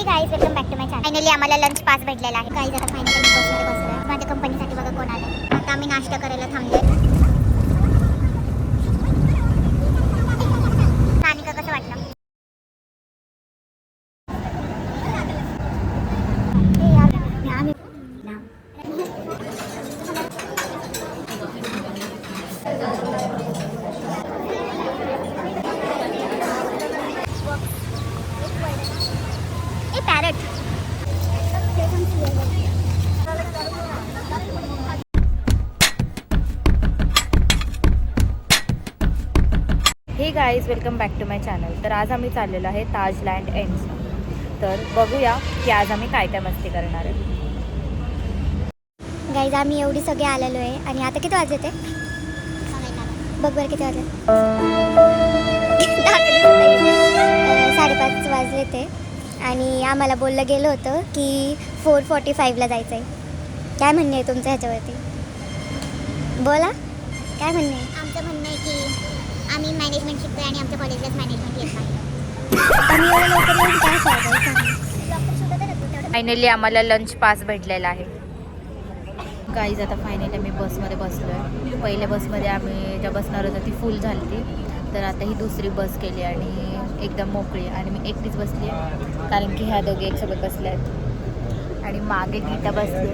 Guys, welcome back to my channel. Finally आम्हाला lunch pass भेटलेला आहे. गाईज आता फायनली मी बसमध्ये बसलोय. माझ्या कंपनीसाठी बघा कोण आलं. आता आम्ही नाश्ता करायला थांबलोय. सानिका कसं वाटलं? हे guys, welcome back to my channel. तर आज आम्ही चाललेलो आहे ताज लँड एंड्स. तर बघूया की आज आम्ही काय काय मस्ती करणार आहे. गाईज आम्ही एवढी सगळे आलेलो आहे आणि आता किती वाजले ते बघ बरं किती वाजले. 5:30 वाजले ते आणि आम्हाला बोललं गेलं होतं की 4:45ला जायचं आहे. काय म्हणणं आहे तुमचं ह्याच्यावरती? बोला, काय म्हणणं आहे? आमचं म्हणणं आहे की आम्ही मॅनेजमेंट शिकतोय आणि आमच्या कॉलेजलाच मॅनेजमेंट येत नाही. फायनली आम्हाला लंच पास भेटलेला आहे. गाईज आता फायनली आम्ही बसमध्ये बसलो आहे. पहिल्या बसमध्ये आम्ही ज्या बसणार होतो ती फुल झाली ती. तर आता ही दुसरी बस केली आणि एकदम मोकळी आणि मी एकटीच बसली आहे कारण की ह्या दोघे एकसोबत बसल्या आहेत आणि मागे गीता बसली.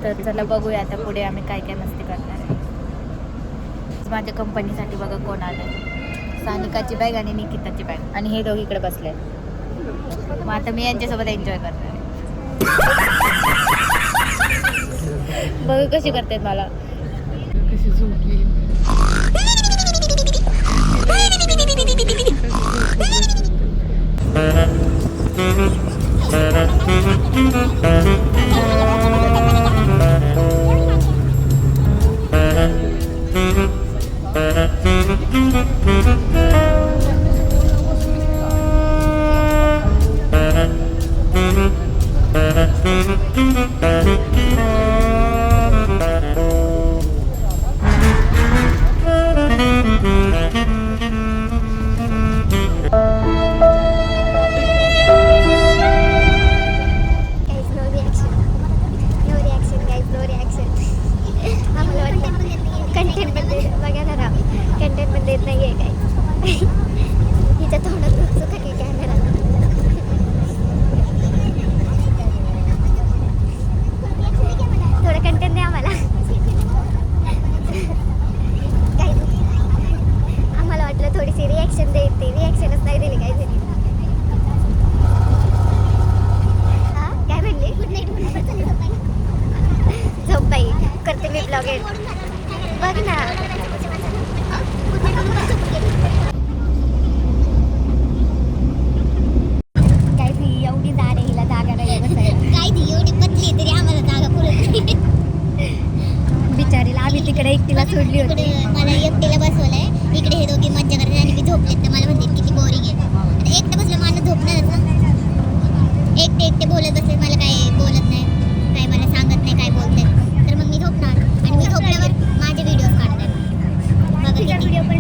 तर चला बघूया आता पुढे आम्ही काय काय मस्ती करणार आहे. माझ्या कंपनीसाठी बघा कोण आलं आहे. सानिकाची बॅग आणि निकिताची बॅग आणि हे दोघे इकडे बसले आहेत. मग आता मी यांच्यासोबत एन्जॉय करणार आहे. बघ कशी करतात मला. कशी झोपली. बिचारीला आम्ही तिकडे एकटीला सोडली होती. मला एकटीला बसवलंय इकडे. हे दोघी मज्जा करतात आणि मी झोपलेत तर मला म्हणते किती बोरिंग आहे. आता एकटं बसलं मला झोपणारच ना. एकटे बोलत बसले, मला काय बोलत नाही, काय मला सांगत नाही काय बोलते, तर मग मी झोपणार आणि मी झोपल्यावर माझे व्हिडिओज काढतात. बघा व्हिडिओ पण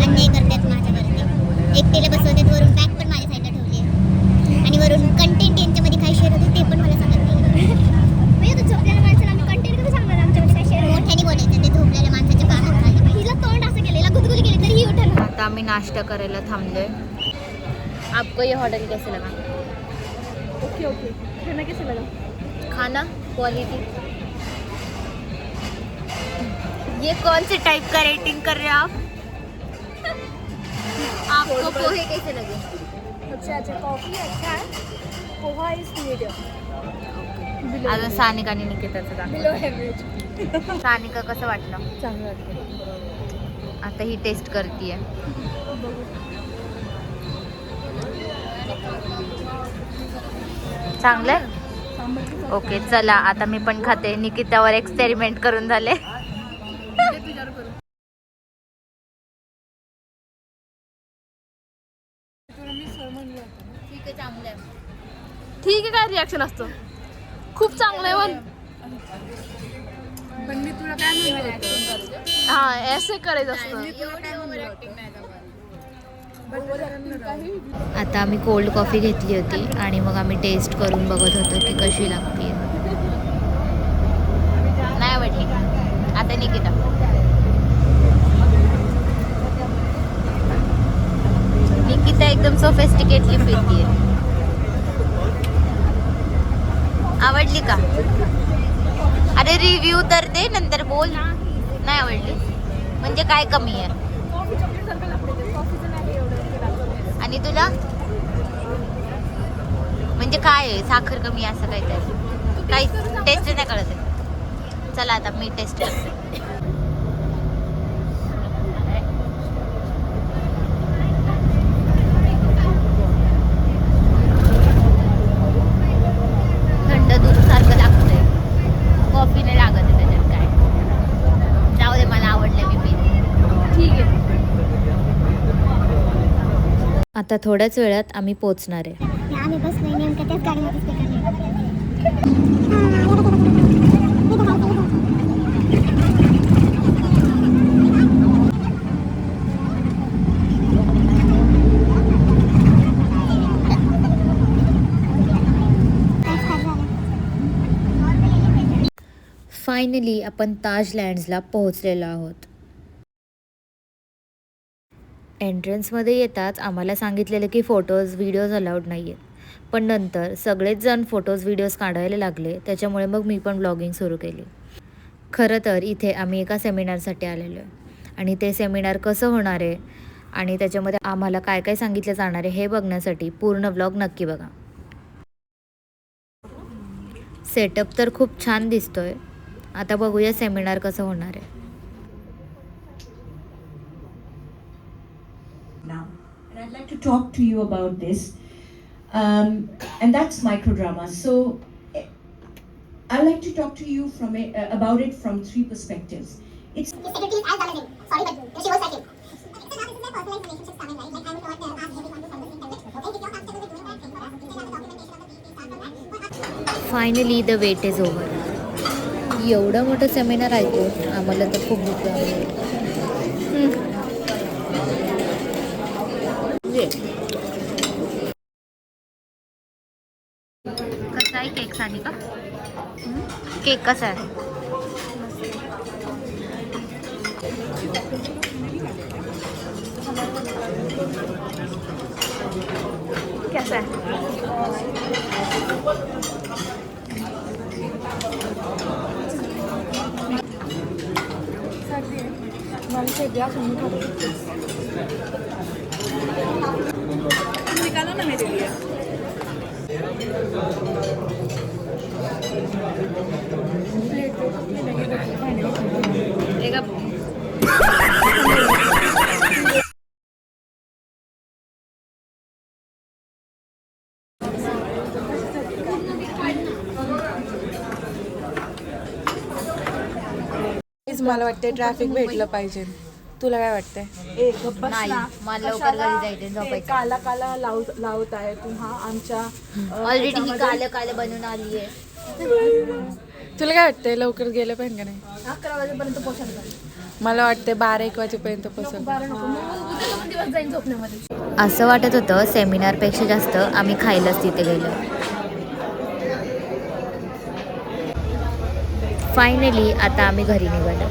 अन्याय करतात माझ्यावरती. एकटीला बसवतात, वरून बॅग पण माझ्या साईडला ठेवली आहे आणि वरून कंटेंट यांच्यामध्ये काय शेअर होते ते पण मला सांगत नाही. झोपलेल्या माणसाला आम्ही कंटेंट कसं सांगणार? आमच्यामध्ये काय शेअर मोठ्याने बोलायचं. ते झोपलेल्या माणसाच्या कानात घाललं. हिला तोंड असं केलं, हिला गुदगुली केली तरी ही उठलं. आता आम्ही नाश्ता करायला थांबलोय. आपको ये हॉटेल कैसे लगा? Okay okay. खाना कैसे लगा? खाना क्वालिटी. ये कौन से टाइप का रेटिंग कर रहे हो आप? आपको पोहे कैसे लगे? अच्छा अच्छा. कॉफी अच्छा है. Poha is medium. अजून सानिका आणि निकिताचं दाखव. Below average. सानिका कसं वाटलं? चांगलं वाटतं. आता ही टेस्ट करतीये. चांगलं. ओके चला आता मी पण खाते. निकितावर एक्सपेरिमेंट करून झाले. ठीक आहे, चांगलं आहे. ठीक आहे. काय रिॲक्शन असतं? खूप चांगलं आहे पण. पण मी तुला काय म्हणलं होतं? हा ऐसे करायचं असतं. आता आम्ही कोल्ड कॉफी घेतली होती आणि मग आम्ही टेस्ट करून बघत होतो की कशी लागते. नाही आवडली. आता निकिता निकिता एकदम सोफिस्टिकेटली पितीये. आवडली का? अरे रिव्ह्यू तर दे नंतर बोल. नाही आवडली म्हणजे काय कमी आहे? आणि तुला म्हणजे काय आहे? साखर कमी असं काहीतरी काही टेस्ट नाही कळत आहे. चला आता मी टेस्ट करते. थंड दूध सारखं लागतंय. कॉफी नाही लागत आहे त्याच्यात काय. जाऊ दे मला आवडलं मी पिते. ठीक आहे. आता थोड्याच वेळात आम्ही पोहोचणार आहे. आम्ही बसलोय नेमकं त्याच गाडीमध्येच फायनली आपण ताज लँड्सला पोहोचलेलो आहोत. एंट्रन्समध्ये येताच आम्हाला सांगितलेलं की फोटोज व्हिडिओज अलाउड नाही आहेत. पण नंतर सगळेच जण फोटोज व्हिडिओज काढायला लागले. त्याच्यामुळे मग मी पण ब्लॉगिंग सुरू केली. खरं तर इथे आम्ही एका सेमिनारसाठी आलेलो आहे आणि ते सेमिनार कसं होणार आहे आणि त्याच्यामध्ये आम्हाला काय काय सांगितलं जाणार आहे हे बघण्यासाठी पूर्ण ब्लॉग नक्की बघा. सेटअप तर खूप छान दिसतोय. आता बघूया सेमिनार कसं होणार आहे. Now, and I'd like to talk to you about this, and that's microdrama. So, I'd like to talk to you about it from three perspectives. It's finally the wait is over. एवढं मोठं seminar ऐकून आम्हाला तर खूप भूक लागली. कसा आहे केक सानिका? केक कसा आहे? कैसा है? निकालो ना मेरे लिए. मला वाटते ट्रॅफिक भेटलं पाहिजे. तुला काय वाटतंय? नाही मला लवकर घरी जायचं झोपायचं. काला काला लावत आहे तुम्हा आमच्या ऑलरेडी ही काल काल बनवून आली आहे. तुला काय वाटतंय लवकर गेलं पाहिजे का नाही? 11 वाजेपर्यंत पोहोचणार. मला वाटते 12-1 वाजेपर्यंत पोहोचल. दिवस जाईन झोपण्यामध्ये. असं वाटत होतं सेमिनारपेक्षा जास्त आम्ही खायलाच तिथे गेलो. फायनली आता आम्ही घरी निघालो.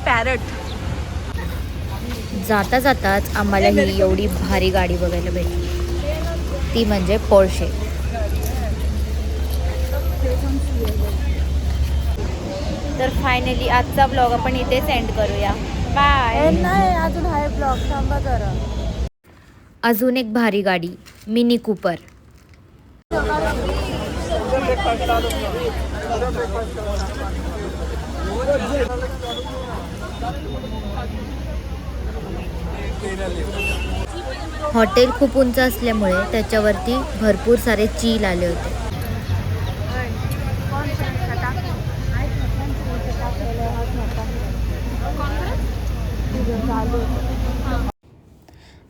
पॅरट. जाता जाताच आम्हाला ही एवढी भारी गाडी बघायला भेटली. ती म्हणजे पोर्शे. तर फायनली आजचा ब्लॉग आपण इथे सेंड करूया. बाय. नाही अजून आहे ब्लॉग, थांबा जरा. अजून एक भारी गाडी मिनी कूपर. हॉटेल खूप उंच असल्यामुळे त्याच्यावरती भरपूर सारे चील आले होते.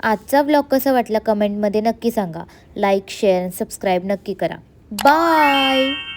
आजचा व्लॉग कसा वाटला कमेंटमध्ये नक्की सांगा. लाईक शेअर सबस्क्राईब नक्की करा. बाय.